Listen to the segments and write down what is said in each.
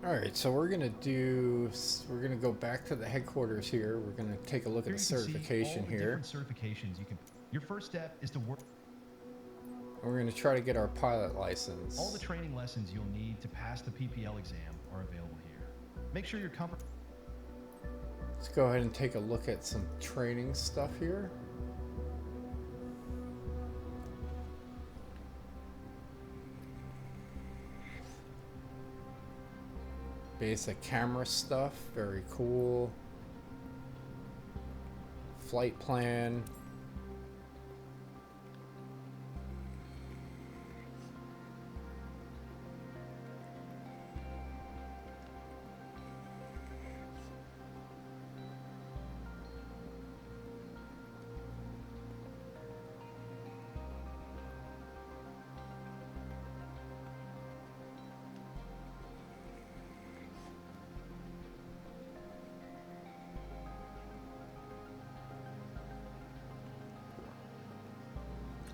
Alright, so we're gonna go back to the headquarters here. We're gonna take a look at the certification here. Different certifications you can. Your first step is to work. We're gonna try to get our pilot license. All the training lessons you'll need to pass the PPL exam are available here. Make sure you're comfortable. Let's go ahead and take a look at some training stuff here. Basic camera stuff, very cool. Flight plan.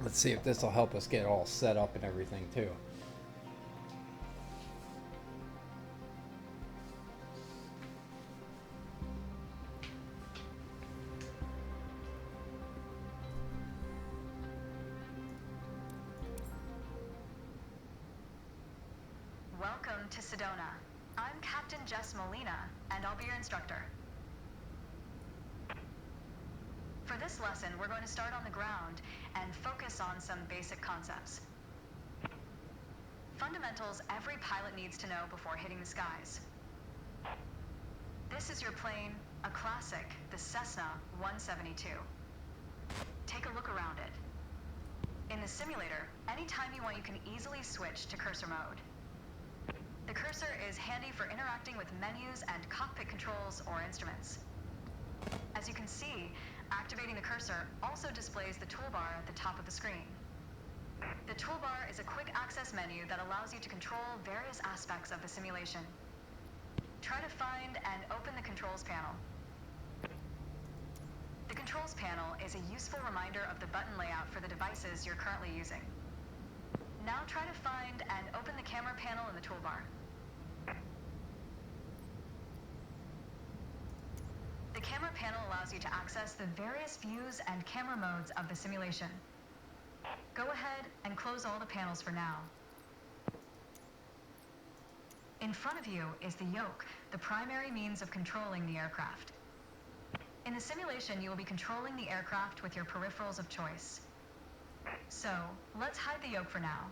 Let's see if this will help us get all set up and everything too. Welcome to Sedona. I'm Captain Jess Molina, and I'll be your instructor. For this lesson, we're going to start on the ground and focus on some basic concepts. Fundamentals every pilot needs to know before hitting the skies. This is your plane, a classic, the Cessna 172. Take a look around it. In the simulator, anytime you want, you can easily switch to cursor mode. The cursor is handy for interacting with menus and cockpit controls or instruments. As you can see, activating the cursor also displays the toolbar at the top of the screen. The toolbar is a quick access menu that allows you to control various aspects of the simulation. Try to find and open the controls panel. The controls panel is a useful reminder of the button layout for the devices you're currently using. Now try to find and open the camera panel in the toolbar. The camera panel allows you to access the various views and camera modes of the simulation. Go ahead and close all the panels for now. In front of you is the yoke, the primary means of controlling the aircraft. In the simulation, you will be controlling the aircraft with your peripherals of choice. So, let's hide the yoke for now.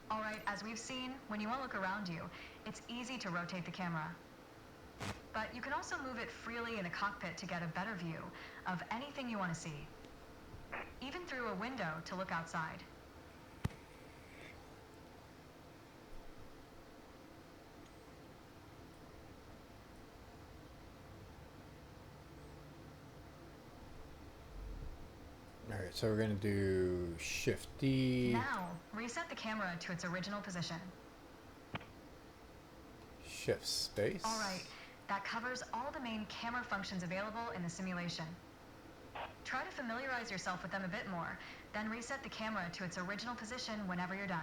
Alright, as we've seen, when you want to look around you, it's easy to rotate the camera. But you can also move it freely in the cockpit to get a better view of anything you want to see, even through a window to look outside. Alright, so we're going to do Shift D. Now, reset the camera to its original position. Shift Space. Alright, that covers all the main camera functions available in the simulation. Try to familiarize yourself with them a bit more, then reset the camera to its original position whenever you're done.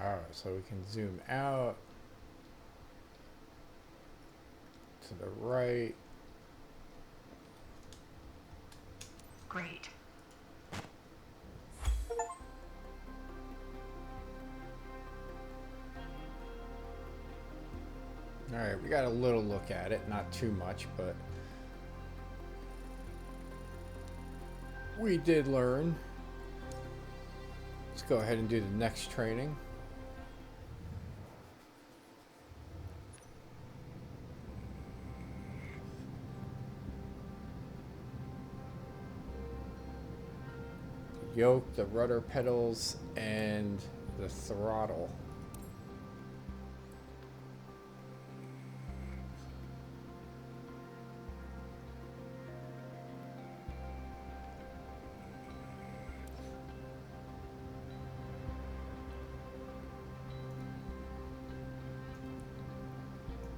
Alright, so we can zoom out to the right. Great. Alright, we got a little look at it, not too much, but we did learn. Let's go ahead and do the next training. Yoke, the rudder pedals, and the throttle.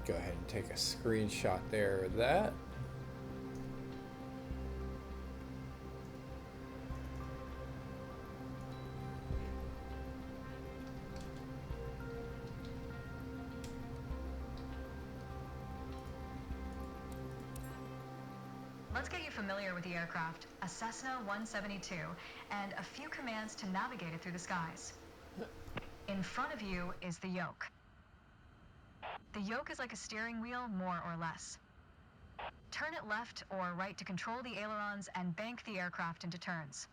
Go ahead and take a screenshot there of that. Let's get you familiar with the aircraft, a Cessna 172, and a few commands to navigate it through the skies. In front of you is the yoke. The yoke is like a steering wheel, more or less. Turn it left or right to control the ailerons and bank the aircraft into turns.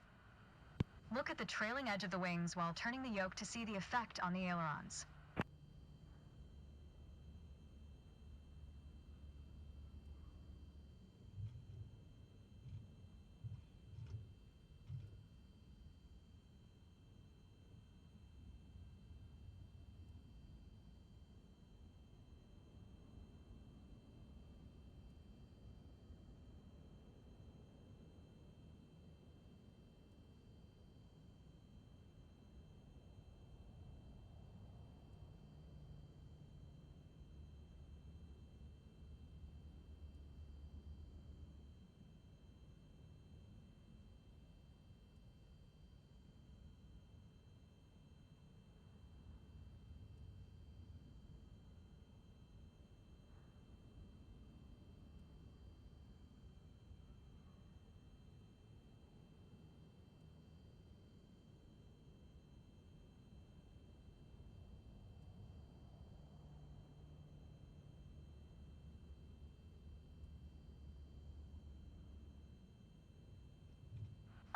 Look at the trailing edge of the wings while turning the yoke to see the effect on the ailerons.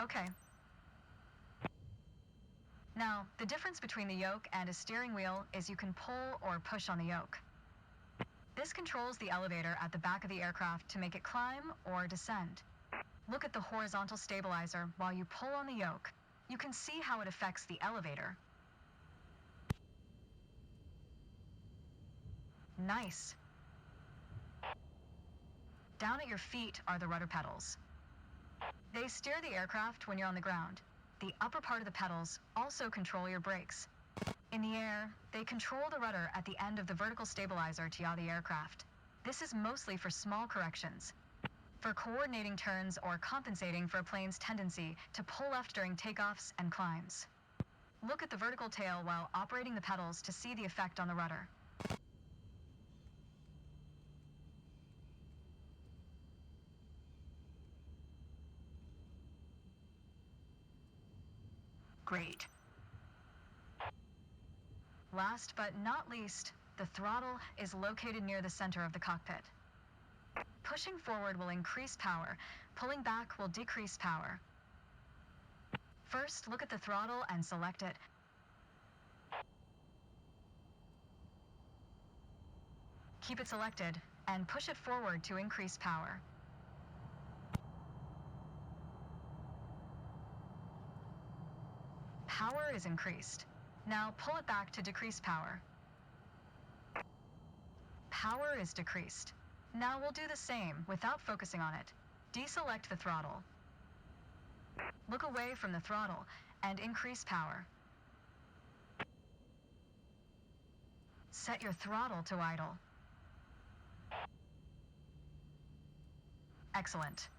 Okay. Now, the difference between the yoke and a steering wheel is you can pull or push on the yoke. This controls the elevator at the back of the aircraft to make it climb or descend. Look at the horizontal stabilizer while you pull on the yoke. You can see how it affects the elevator. Nice. Down at your feet are the rudder pedals. They steer the aircraft when you're on the ground. The upper part of the pedals also control your brakes. In the air, they control the rudder at the end of the vertical stabilizer to yaw the aircraft. This is mostly for small corrections, for coordinating turns or compensating for a plane's tendency to pull left during takeoffs and climbs. Look at the vertical tail while operating the pedals to see the effect on the rudder. Great. Last but not least, the throttle is located near the center of the cockpit. Pushing forward will increase power. Pulling back will decrease power. First, look at the throttle and select it. Keep it selected and push it forward to increase power. Power is increased. Now pull it back to decrease power. Power is decreased. Now we'll do the same without focusing on it. Deselect the throttle. Look away from the throttle and increase power. Set your throttle to idle. Excellent.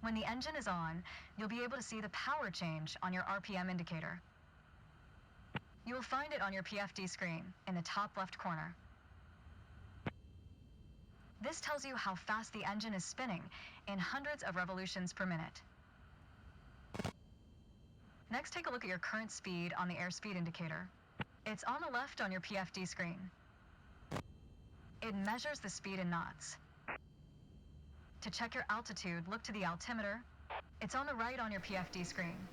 When the engine is on, you'll be able to see the power change on your RPM indicator. You will find it on your PFD screen in the top left corner. This tells you how fast the engine is spinning in hundreds of revolutions per minute. Next, take a look at your current speed on the airspeed indicator. It's on the left on your PFD screen. It measures the speed in knots. To check your altitude, look to the altimeter. It's on the right on your PFD screen.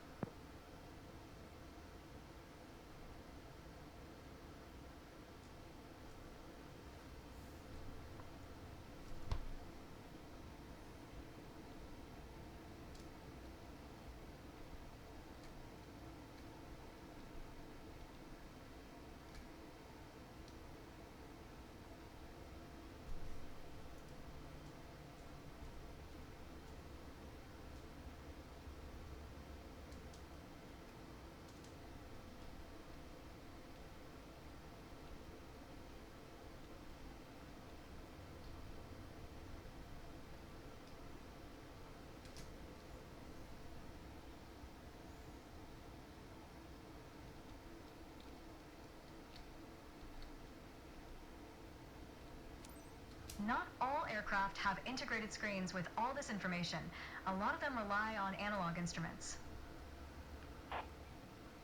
Not all aircraft have integrated screens with all this information. A lot of them rely on analog instruments.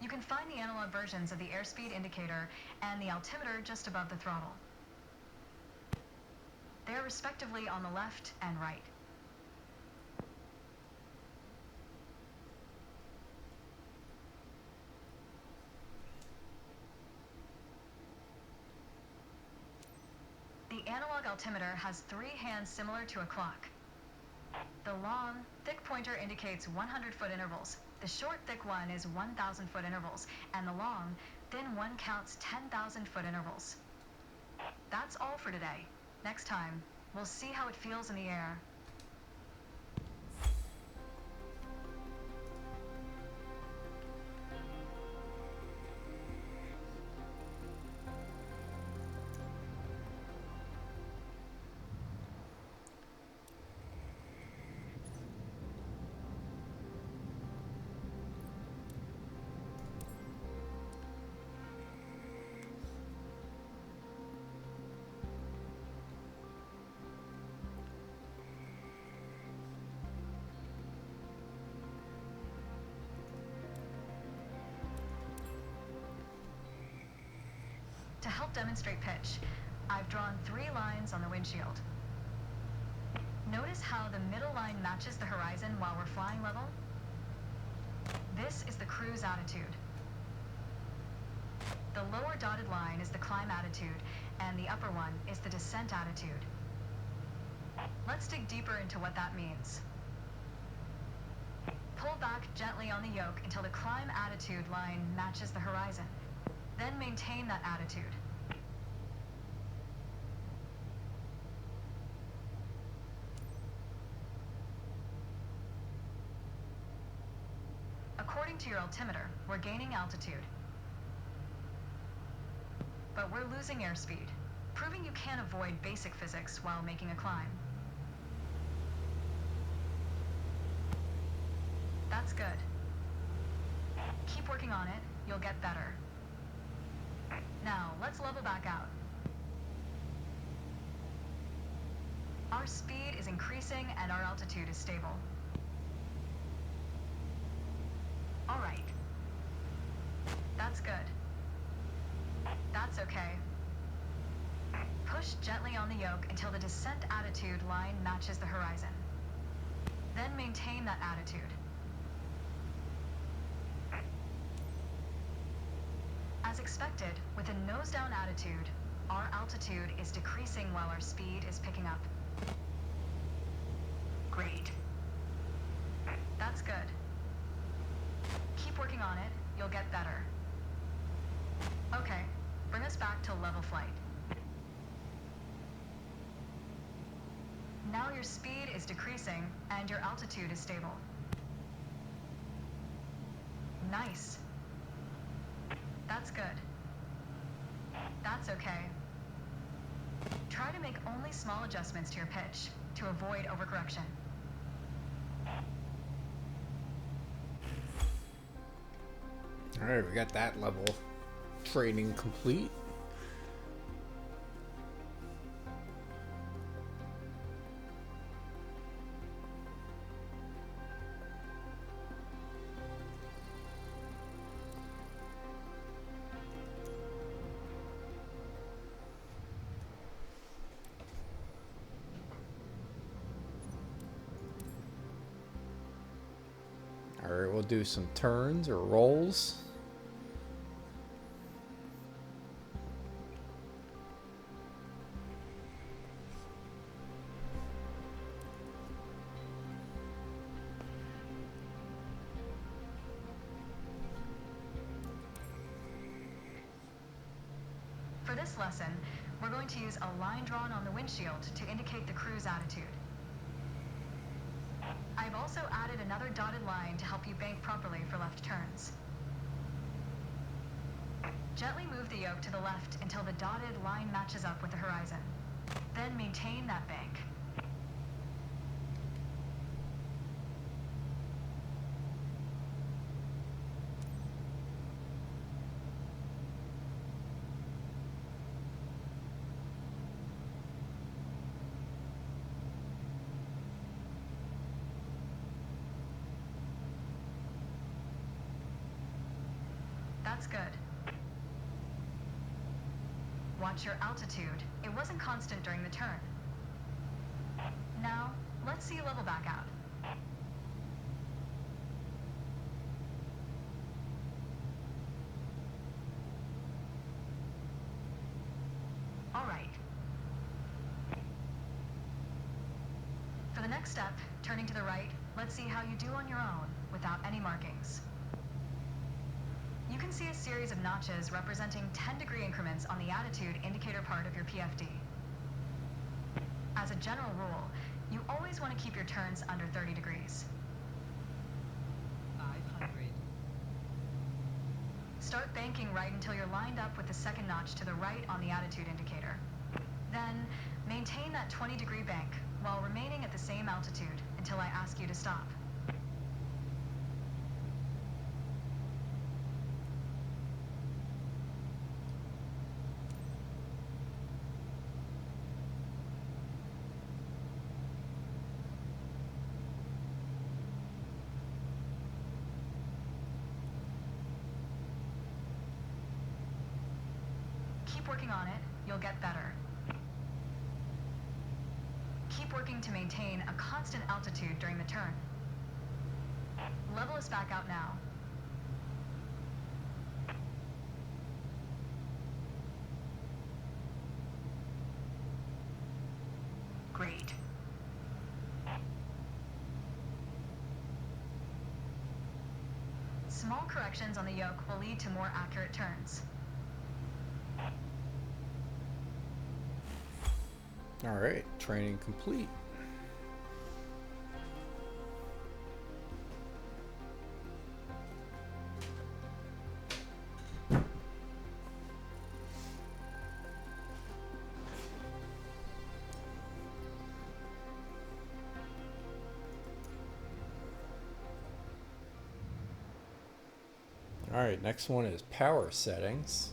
You can find the analog versions of the airspeed indicator and the altimeter just above the throttle. They are respectively on the left and right. The analog altimeter has 3 hands similar to a clock. The long, thick pointer indicates 100-foot intervals. The short, thick one is 1,000-foot intervals, and the long, thin one counts 10,000-foot intervals. That's all for today. Next time, we'll see how it feels in the air. To help demonstrate pitch, I've drawn 3 lines on the windshield. Notice how the middle line matches the horizon while we're flying level? This is the cruise attitude. The lower dotted line is the climb attitude, and the upper one is the descent attitude. Let's dig deeper into what that means. Pull back gently on the yoke until the climb attitude line matches the horizon. Then maintain that attitude. According to your altimeter, we're gaining altitude. But we're losing airspeed, proving you can't avoid basic physics while making a climb. That's good. Keep working on it, you'll get better. Now, let's level back out. Our speed is increasing and our altitude is stable. All right. That's good. That's okay. Push gently on the yoke until the descent attitude line matches the horizon. Then maintain that attitude. As expected, with a nose-down attitude, our altitude is decreasing while our speed is picking up. Great. That's good. Keep working on it, you'll get better. Okay, bring us back to level flight. Now your speed is decreasing and your altitude is stable. Nice. That's good. That's okay. Try to make only small adjustments to your pitch to avoid overcorrection. Alright, we got that level training complete. Alright, we'll do some turns or rolls. For this lesson, we're going to use a line drawn on the windshield to indicate the cruise attitude. I've also added another dotted line to help you bank properly for left turns. Gently move the yoke to the left until the dotted line matches up with the horizon. Then maintain that bank. That's good. Watch your altitude. It wasn't constant during the turn. Now, let's see you level back out. All right. For the next step, turning to the right, let's see how you do on your own without any markings. You can see a series of notches representing 10-degree increments on the attitude indicator part of your PFD. As a general rule, you always want to keep your turns under 30 degrees. 500. Start banking right until you're lined up with the second notch to the right on the attitude indicator. Then, maintain that 20-degree bank while remaining at the same altitude until I ask you to stop. Keep working on it, you'll get better. Keep working to maintain a constant altitude during the turn. Level us back out now. Great. Small corrections on the yoke will lead to more accurate turns. All right, training complete. All right, next one is power settings.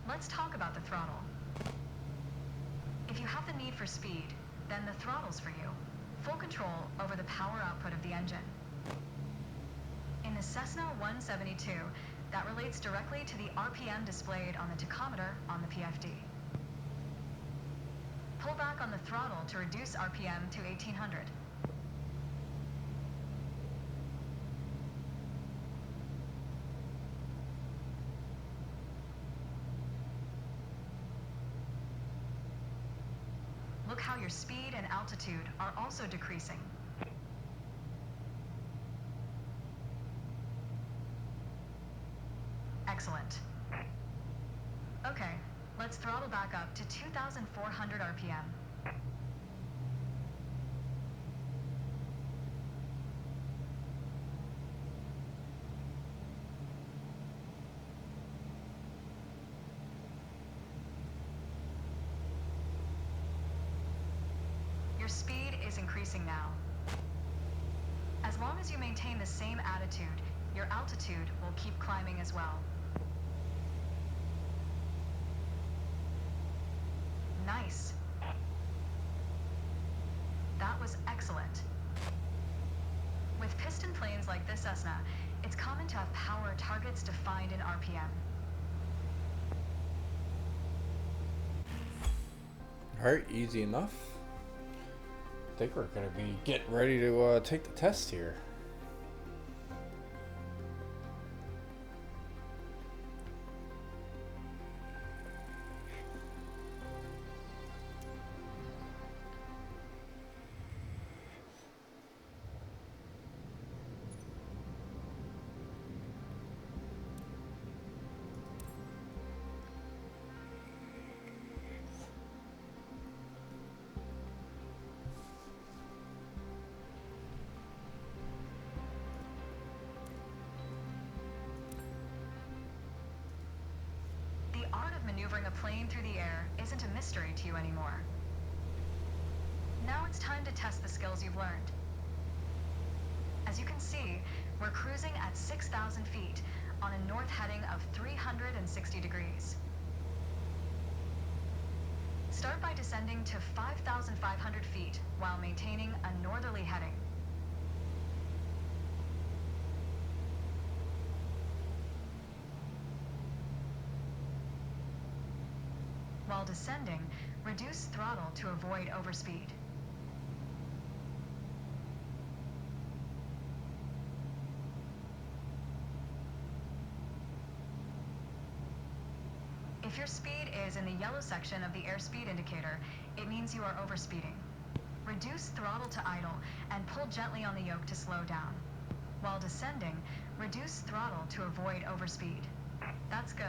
Let's talk about the throttle. If you have the need for speed, then the throttle's for you. Full control over the power output of the engine. In the Cessna 172, that relates directly to the RPM displayed on the tachometer on the PFD. Pull back on the throttle to reduce RPM to 1800. Look how your speed and altitude are also decreasing. Excellent. Okay, let's throttle back up to 2,400 RPM. Your speed is increasing now. As long as you maintain the same attitude, your altitude will keep climbing as well. Nice. That was excellent. With piston planes like this Cessna, it's common to have power targets defined in RPM. All right, easy enough. I think we're going to be getting ready to take the test here. Maneuvering a plane through the air isn't a mystery to you anymore. Now it's time to test the skills you've learned. As you can see, we're cruising at 6,000 feet on a north heading of 360 degrees. Start by descending to 5,500 feet while maintaining a northerly heading. While descending, reduce throttle to avoid overspeed. If your speed is in the yellow section of the airspeed indicator, it means you are overspeeding. Reduce throttle to idle and pull gently on the yoke to slow down. While descending, reduce throttle to avoid overspeed. That's good.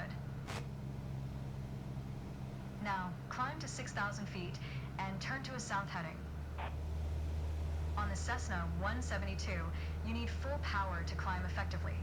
Now, climb to 6,000 feet and turn to a south heading. On the Cessna 172, you need full power to climb effectively.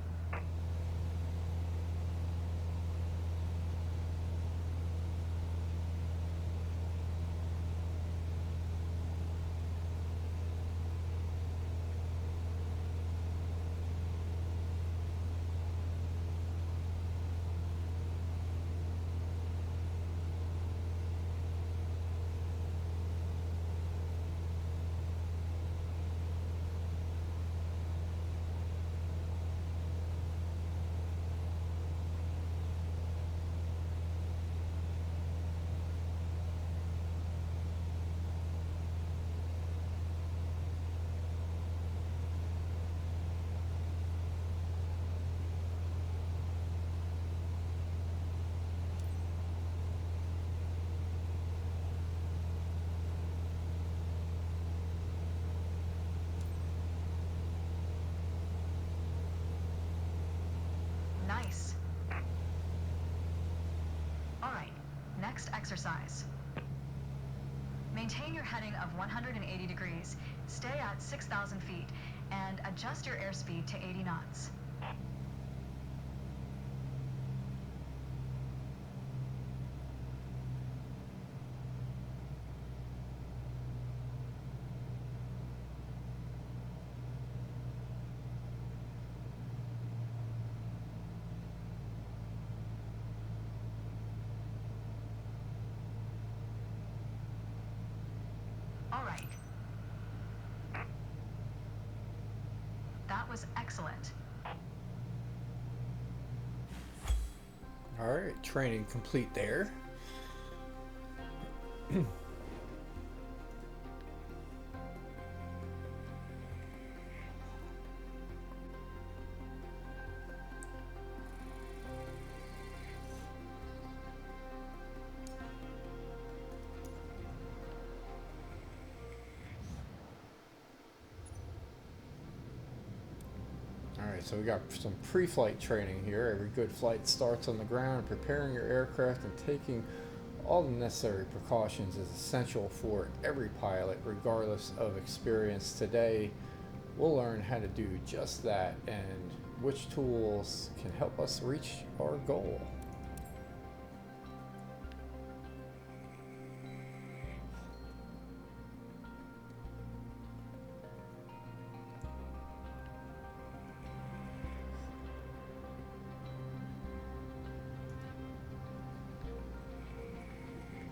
Nice. Alright, next exercise. Maintain your heading of 180 degrees, stay at 6,000 feet, and adjust your airspeed to 80 knots. All right. That was excellent. All right, training complete there. Alright, so we got some pre-flight training here. Every good flight starts on the ground. Preparing your aircraft and taking all the necessary precautions is essential for every pilot, regardless of experience. Today, we'll learn how to do just that and which tools can help us reach our goal.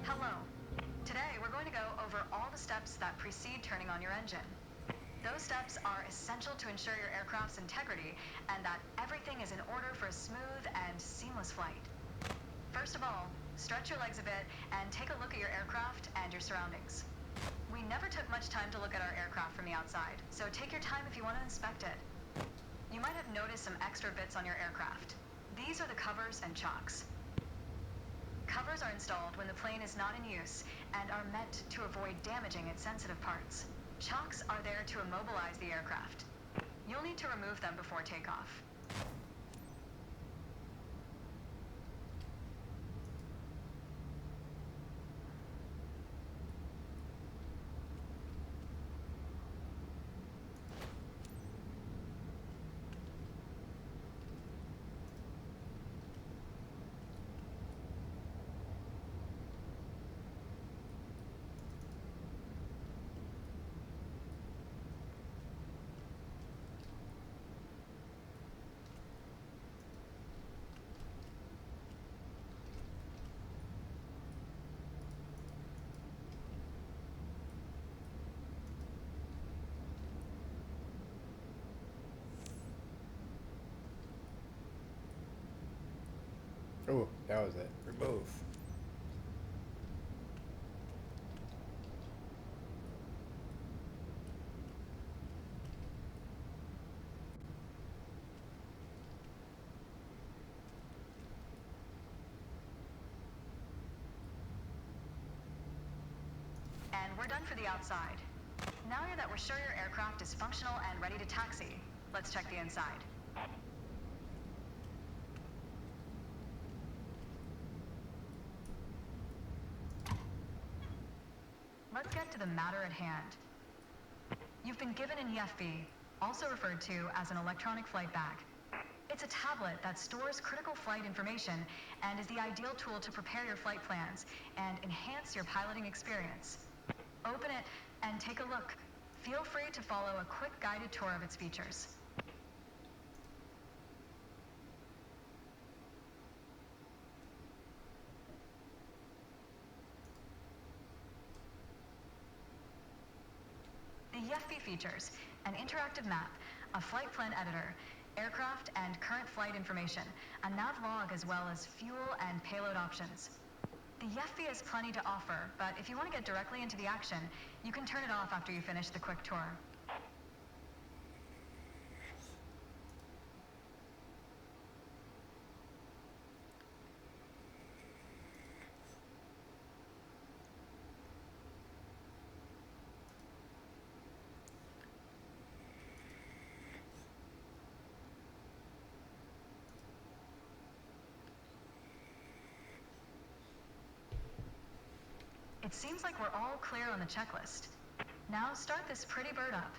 Hello. Today we're going to go over all the steps that precede turning on your engine. Those steps are essential to ensure your aircraft's integrity and that everything is in order for a smooth and seamless flight. First of all, stretch your legs a bit and take a look at your aircraft and your surroundings. We never took much time to look at our aircraft from the outside, so take your time if you want to inspect it. You might have noticed some extra bits on your aircraft. These are the covers and chocks. Covers are installed when the plane is not in use and are meant to avoid damaging its sensitive parts. Chocks are there to immobilize the aircraft. You'll need to remove them before takeoff. that was it. Remove. And we're done for the outside. Now that we're sure your aircraft is functional and ready to taxi, let's check the inside. Let's get to the matter at hand. You've been given an EFB, also referred to as an electronic flight bag. It's a tablet that stores critical flight information and is the ideal tool to prepare your flight plans and enhance your piloting experience. Open it and take a look. Feel free to follow a quick guided tour of its features. The EFB features an interactive map, a flight plan editor, aircraft and current flight information, a nav log, as well as fuel and payload options. The EFB has plenty to offer, but if you want to get directly into the action, you can turn it off after you finish the quick tour. It seems like we're all clear on the checklist. Now start this pretty bird up.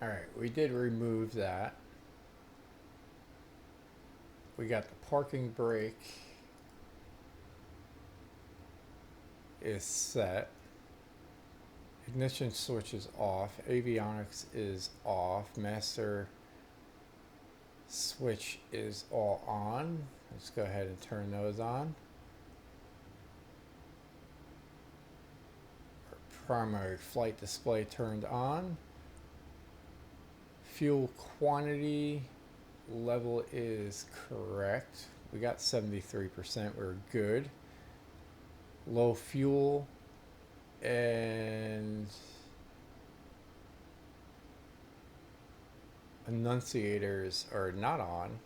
Alright, we did remove that. We got the parking brake is set. Ignition switch is off. Avionics is off. Master switch is all on. Let's go ahead and turn those on. Our primary flight display turned on. Fuel quantity level is correct. We got 73%. We're good. Low fuel and annunciators are not on,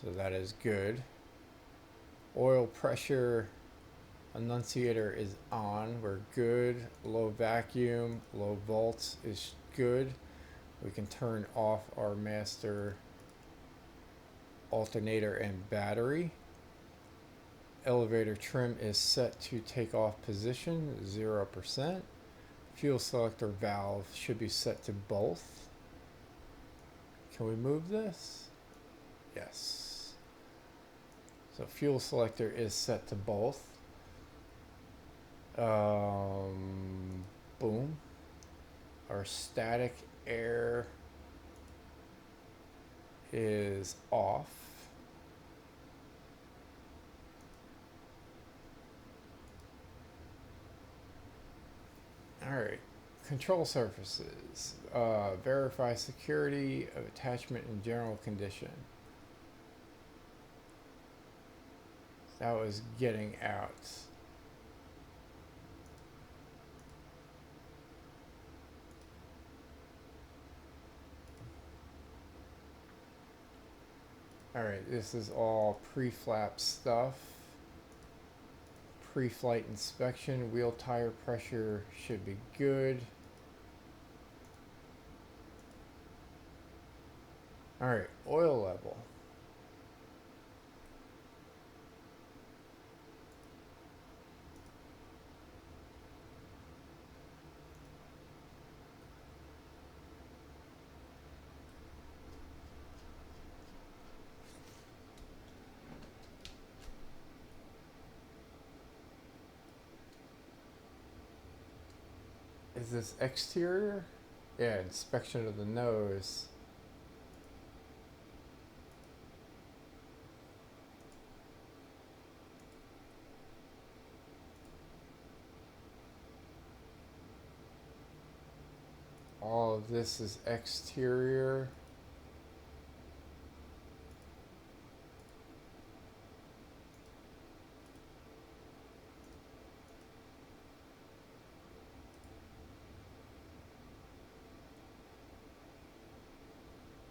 so that is good. Oil pressure annunciator is on. We're good. Low vacuum, low volts is good. We can turn off our master alternator and battery. Elevator trim is set to takeoff position 0%. Fuel selector valve should be set to both. Can we move this? Yes. So fuel selector is set to both. Boom. Our static air is off. All right, control surfaces. Verify security of attachment in general condition. That was getting out. Alright, this is all pre-flap stuff. Pre-flight inspection, wheel tire pressure should be good. Alright, oil level. Is this exterior? Yeah, inspection of the nose. All of this is exterior.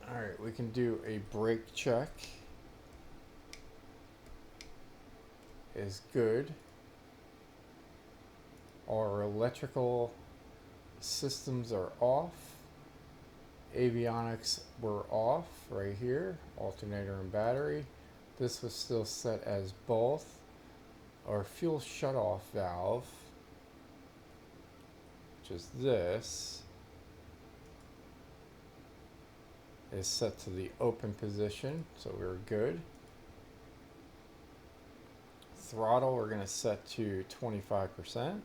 Alright, we can do a brake check. Is good. Our electrical systems are off. Avionics were off right here. Alternator and battery. This was still set as both. Our fuel shutoff valve, which is this, is set to the open position, so we're good. Throttle we're going to set to 25%.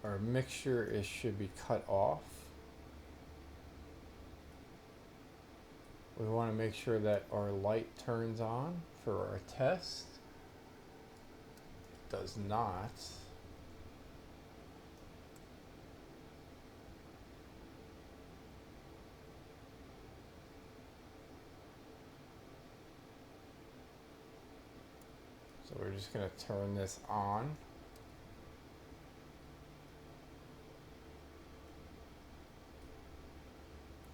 Our mixture should be cut off. We want to make sure that our light turns on for our test. It does not. So we're just going to turn this on.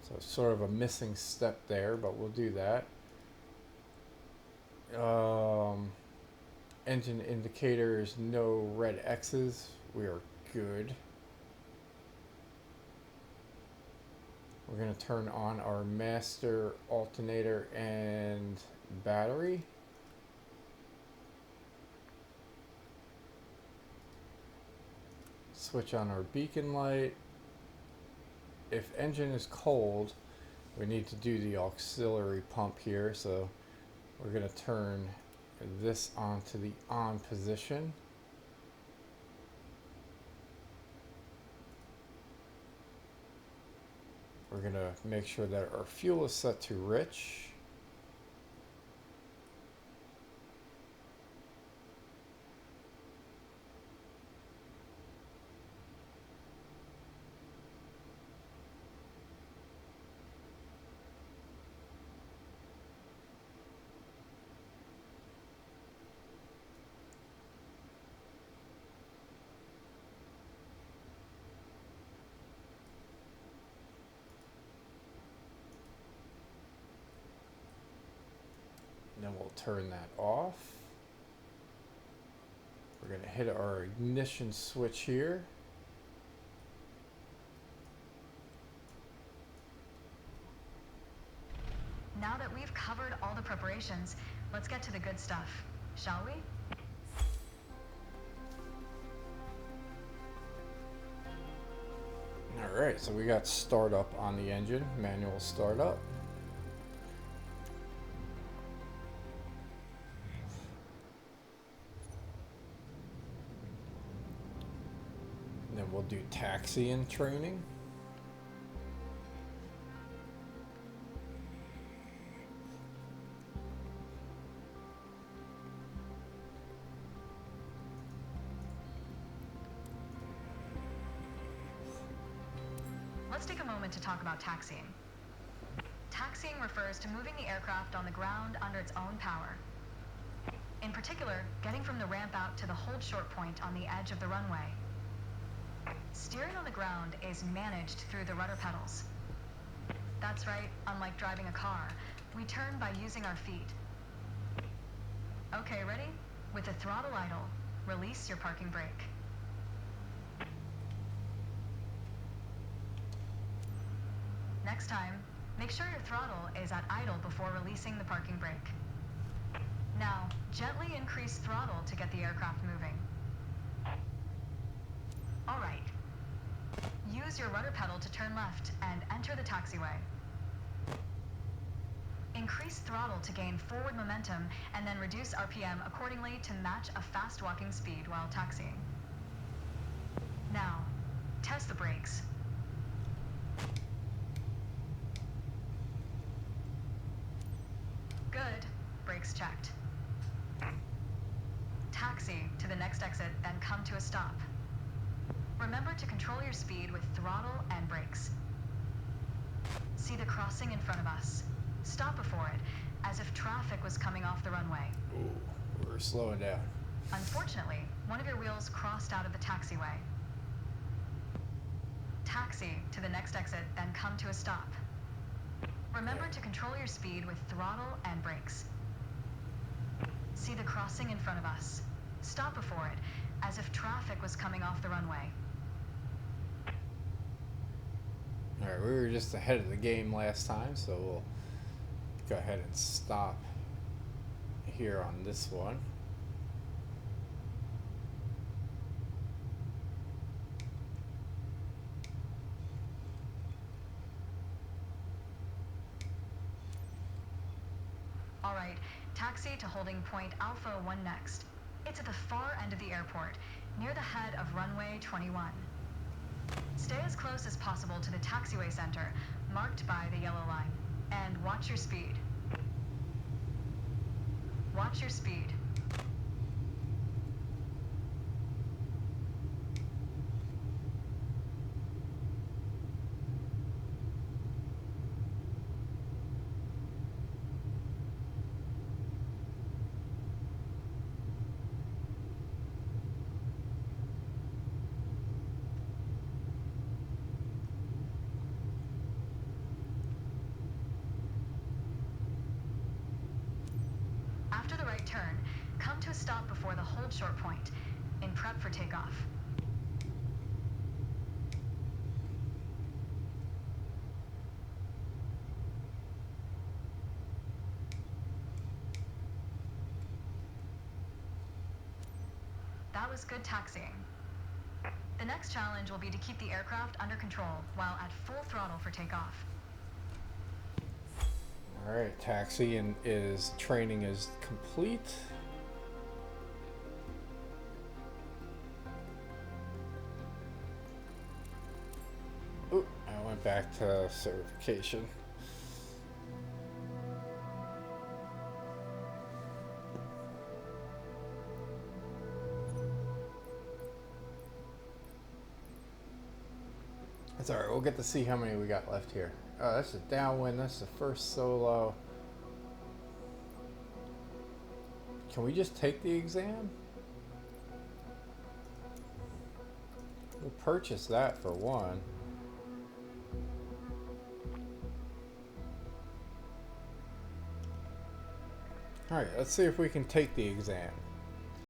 So sort of a missing step there, but we'll do that. Engine indicators, no red X's. We are good. We're going to turn on our master alternator and battery. Switch on our beacon light. If engine is cold, we need to do the auxiliary pump here, so we're going to turn this on to the on position. We're going to make sure that our fuel is set to rich. Then we'll turn that off. We're going to hit our ignition switch here. Now that we've covered all the preparations, let's get to the good stuff, shall we? Alright, so we got startup on the engine, manual startup. Then we'll do taxiing training. Let's take a moment to talk about taxiing. Taxiing refers to moving the aircraft on the ground under its own power. In particular, getting from the ramp out to the hold short point on the edge of the runway. Steering on the ground is managed through the rudder pedals. That's right, unlike driving a car, we turn by using our feet. Okay, ready? With the throttle idle, release your parking brake. Next time, make sure your throttle is at idle before releasing the parking brake. Now, gently increase throttle to get the aircraft moving. All right. Use your rudder pedal to turn left and enter the taxiway. Increase throttle to gain forward momentum and then reduce RPM accordingly to match a fast walking speed while taxiing. Now, test the brakes. Good. Brakes checked. Taxi to the next exit, then come to a stop. Remember to control your speed with throttle and brakes. See the crossing in front of us. Stop before it, as if traffic was coming off the runway. Ooh, we're slowing down. Unfortunately, one of your wheels crossed out of the taxiway. Taxi to the next exit, then come to a stop. Remember to control your speed with throttle and brakes. See the crossing in front of us. Stop before it, as if traffic was coming off the runway. Alright, we were just ahead of the game last time, so we'll go ahead and stop here on this one. Alright, taxi to holding point Alpha 1 next. It's at the far end of the airport, near the head of runway 21. Stay as close as possible to the taxiway center, marked by the yellow line, and watch your speed. Watch your speed. After the right turn, come to a stop before the hold short point, in prep for takeoff. That was good taxiing. The next challenge will be to keep the aircraft under control while at full throttle for takeoff. Alright, taxi and training is complete. Ooh, I went back to certification. That's alright, we'll get to see how many we got left here. Oh, that's a downwind, that's the first solo. Can we just take the exam? We'll purchase that for one. Alright, let's see if we can take the exam.